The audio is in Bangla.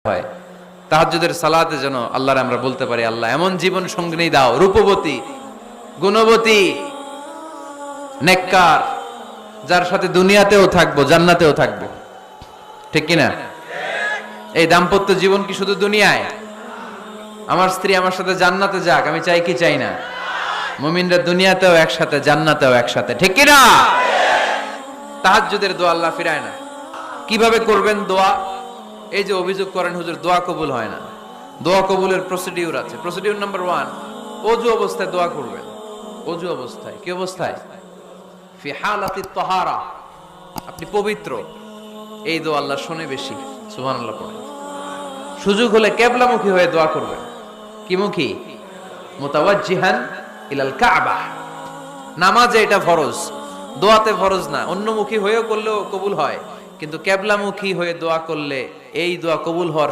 হয় তাহাজ্জুদের সালাতে যেন আল্লাহর আমরা বলতে পারি, আল্লাহ এমন জীবন সঙ্গিনী দাও, রূপবতী, গুণবতী, নেককার, যার সাথে দুনিয়াতেও থাকবো জান্নাতেও থাকবো। ঠিক কিনা? এই দাম্পত্য জীবন কি শুধু দুনিয়ায়? আমার স্ত্রী আমার সাথে জান্নাতে যাক, আমি চাই কি চাই না? মুমিনরা দুনিয়াতেও একসাথে জান্নাতেও একসাথে। ঠিক কিনা? তাহাজ্জুদের দোয়া আল্লাহ ফিরায় না। কিভাবে করবেন দোয়া? এই যে অভিযোগ করেন হুজুর দোয়া কবুল হয় না, দোয়া কবুলের প্রসিডিউর আছে। প্রসিডিউর নাম্বার 1, ওযু অবস্থায় দোয়া করবেন। ওযু অবস্থায়, কি অবস্থায়? ফি হালাতি তাহারা, আপনি পবিত্র, এই দোয়া আল্লাহ শুনে বেশি। সুবহানাল্লাহ পড়েন। সুযোগ হলে কিবলামুখী হয়ে দোয়া করবেন। কি মুখী? মুতাওয়াজ্জিহান ইলাল কাবা। নামাজে এটা ফরজ, দোয়াতে ফরজ না। অন্যমুখী হয়েও করলেও কবুল হয়, কিন্তু কিবলামুখী হয়ে দোয়া করলে এই দোয়া কবুল হওয়ার